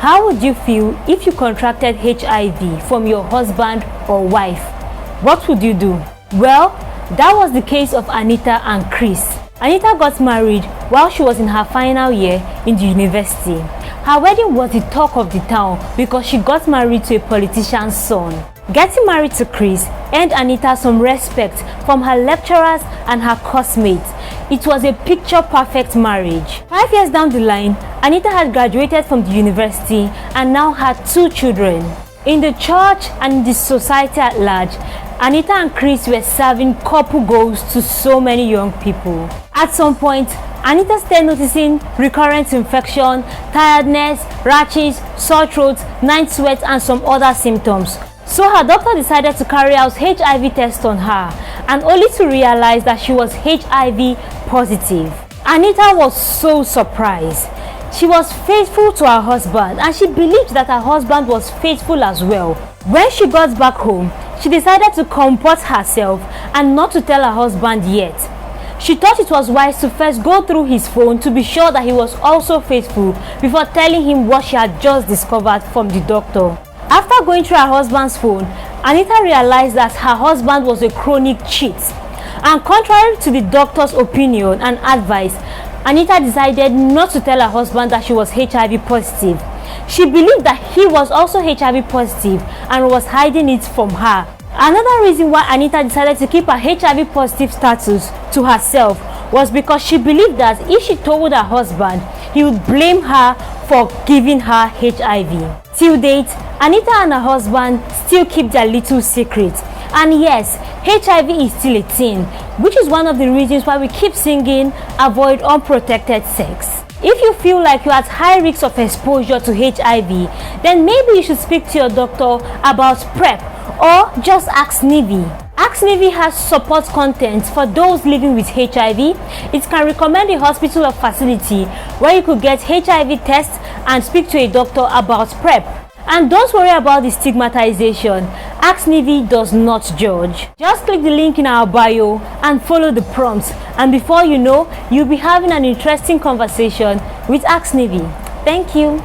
How would you feel if you contracted HIV from your husband or wife? What would you do? Well, that was the case of Anita and Chris. Anita got married while she was in her final year in the university. Her wedding was the talk of the town because she got married to a politician's son. Getting married to Chris earned Anita some respect from her lecturers and her classmates. It was a picture-perfect marriage. 5 years down the line, Anita had graduated from the university and now had 2 children. In the church and in the society at large, Anita and Chris were serving couple goals to so many young people. At some point, Anita started noticing recurrent infection, tiredness, rashes, sore throats, night sweats, and some other symptoms. So her doctor decided to carry out HIV tests on her, and only to realize that she was HIV positive. Anita was so surprised. She was faithful to her husband, and she believed that her husband was faithful as well. When she got back home, she decided to comport herself and not to tell her husband yet. She thought it was wise to first go through his phone to be sure that he was also faithful before telling him what she had just discovered from the doctor. After going through her husband's phone, Anita realized that her husband was a chronic cheat. And contrary to the doctor's opinion and advice, Anita decided not to tell her husband that she was HIV positive. She believed that he was also HIV positive and was hiding it from her. Another reason why Anita decided to keep her HIV positive status to herself was because she believed that if she told her husband, he would blame her for giving her HIV. Till date, Anita and her husband still keep their little secret. And yes, HIV is still a thing, which is one of the reasons why we keep singing avoid unprotected sex. If you feel like you're at high risk of exposure to HIV, then maybe you should speak to your doctor about PrEP or just askNivi. askNivi has support content for those living with HIV. It can recommend a hospital or facility where you could get HIV tests and speak to a doctor about PrEP. And don't worry about the stigmatization. askNivi does not judge. Just click the link in our bio and follow the prompts, and before you know, you'll be having an interesting conversation with askNivi. Thank you.